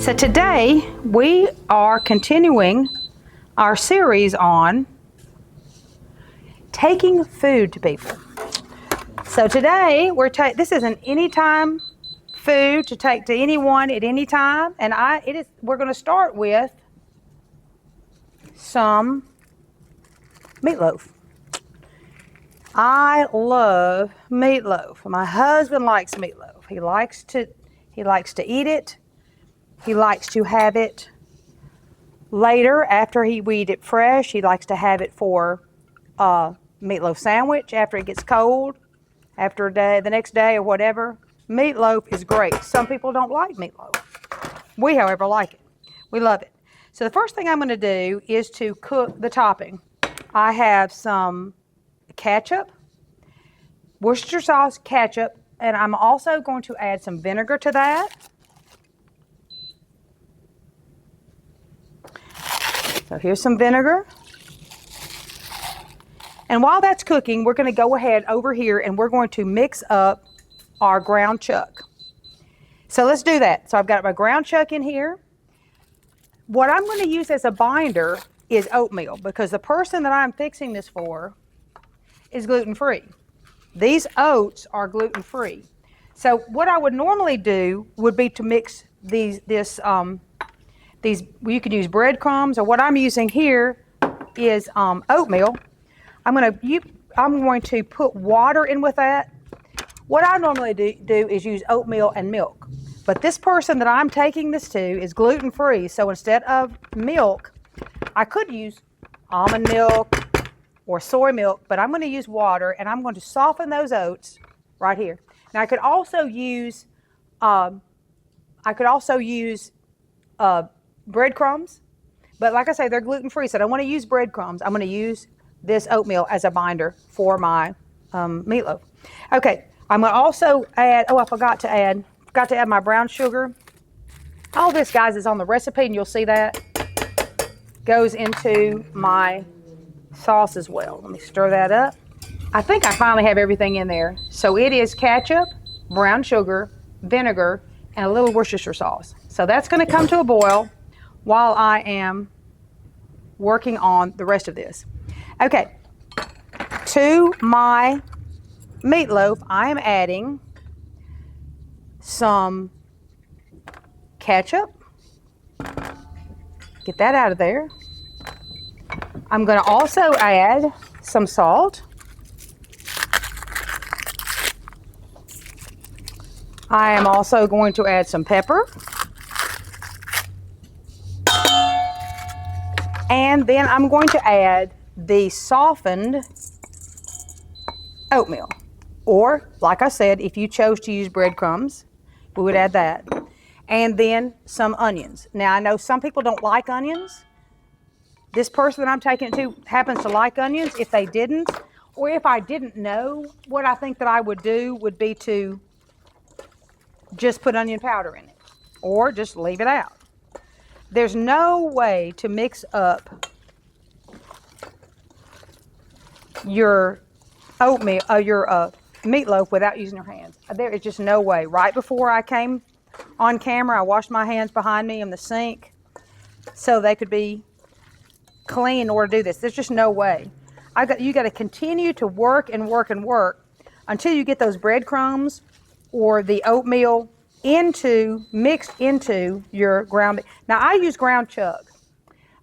So today we are continuing our series on taking food to people. So today this is an anytime food to take to anyone at any time, and we're going to start with some meatloaf. I love meatloaf. My husband likes meatloaf. He likes to eat it. He likes to have it later after we eat it fresh. He likes to have it for a meatloaf sandwich after it gets cold, after the next day or whatever. Meatloaf is great. Some people don't like meatloaf. We, however, like it. We love it. So the first thing I'm going to do is to cook the topping. I have some ketchup, Worcestershire sauce, ketchup, and I'm also going to add some vinegar to that. So here's some vinegar. And while that's cooking, we're going to go ahead over here and we're going to mix up our ground chuck. So let's do that. So I've got my ground chuck in here. What I'm going to use as a binder is oatmeal, because the person that I'm fixing this for is gluten-free. These oats are gluten-free. So what I would normally do would be to mix you could use breadcrumbs, or what I'm using here is oatmeal. I'm going to put water in with that. What I normally do is use oatmeal and milk. But this person that I'm taking this to is gluten-free, so instead of milk, I could use almond milk or soy milk, but I'm going to use water, and I'm going to soften those oats right here. Now I could also use breadcrumbs, but like I say, they're gluten-free, so I don't want to use breadcrumbs. I'm going to use this oatmeal as a binder for my meatloaf. Okay, I'm going to also add, I forgot to add my brown sugar. All this, guys, is on the recipe, and you'll see that goes into my sauce as well. Let me stir that up. I think I finally have everything in there. So it is ketchup, brown sugar, vinegar, and a little Worcestershire sauce. So that's going to come to a boil while I am working on the rest of this. Okay, to my meatloaf, I am adding some ketchup. Get that out of there. I'm going to also add some salt. I am also going to add some pepper. And then I'm going to add the softened oatmeal. Or, like I said, if you chose to use breadcrumbs, we would add that. And then some onions. Now, I know some people don't like onions. This person that I'm taking it to happens to like onions. If they didn't, or if I didn't know, what I think that I would do would be to just put onion powder in it, or just leave it out. There's no way to mix up your oatmeal, your meatloaf without using your hands. There is just no way. Right before I came on camera, I washed my hands behind me in the sink so they could be clean in order to do this. There's just no way. You got to continue to work and work and work until you get those breadcrumbs or the oatmeal mixed into your ground beef. Now I use ground chuck.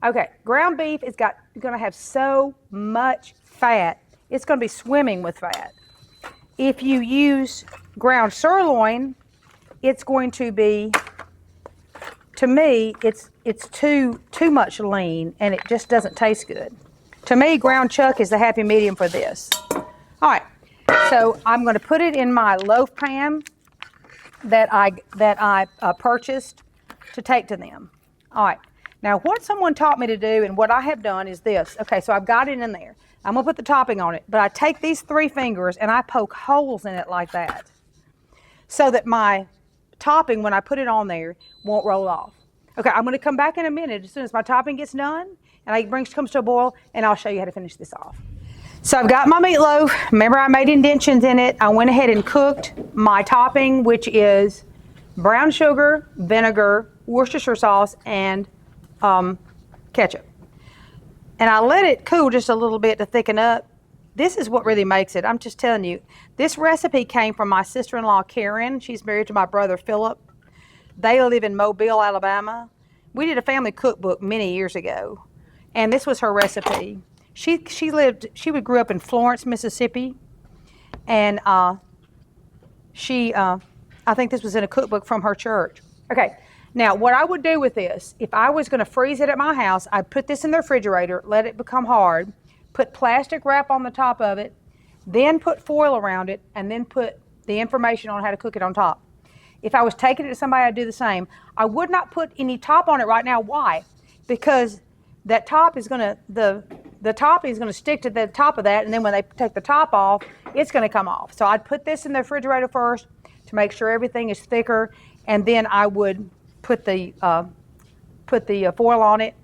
Okay, ground beef is going to have so much fat. It's going to be swimming with fat. If you use ground sirloin, it's going to be, to me, it's too much lean, and it just doesn't taste good. To me, ground chuck is the happy medium for this. All right, so I'm going to put it in my loaf pan that I purchased to take to them. All right, now what someone taught me to do, and what I have done is this. Okay, so I've got it in there. I'm going to put the topping on it, but I take these 3 fingers and I poke holes in it like that so that my topping, when I put it on there, won't roll off. Okay, I'm going to come back in a minute as soon as my topping gets done and it comes to a boil, and I'll show you how to finish this off. So I've got my meatloaf. Remember, I made indentions in it. I went ahead and cooked my topping, which is brown sugar, vinegar, Worcestershire sauce, and ketchup. And I let it cool just a little bit to thicken up. This is what really makes it. I'm just telling you. This recipe came from my sister-in-law, Karen. She's married to my brother, Philip. They live in Mobile, Alabama. We did a family cookbook many years ago, and this was her recipe. She grew up in Florence, Mississippi, and I think this was in a cookbook from her church. Okay, now what I would do with this, if I was going to freeze it at my house, I'd put this in the refrigerator, let it become hard, put plastic wrap on the top of it, then put foil around it, and then put the information on how to cook it on top. If I was taking it to somebody, I'd do the same. I would not put any top on it right now. Why? Because that top is going to, the top is going to stick to the top of that, and then when they take the top off, it's going to come off. So I'd put this in the refrigerator first to make sure everything is thicker, and then I would put the foil on it.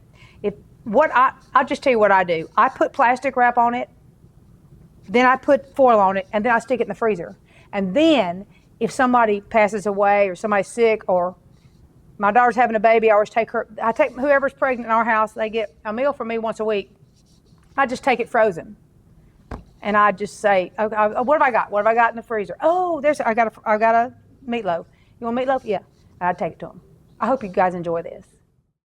I'll just tell you what I do. I put plastic wrap on it, then I put foil on it, and then I stick it in the freezer. And then if somebody passes away or somebody's sick, or my daughter's having a baby, I take whoever's pregnant in our house, they get a meal from me once a week. I just take it frozen. And I just say, okay, what have I got? What have I got in the freezer? Oh, I got a meatloaf. You want meatloaf? Yeah. And I'd take it to them. I hope you guys enjoy this.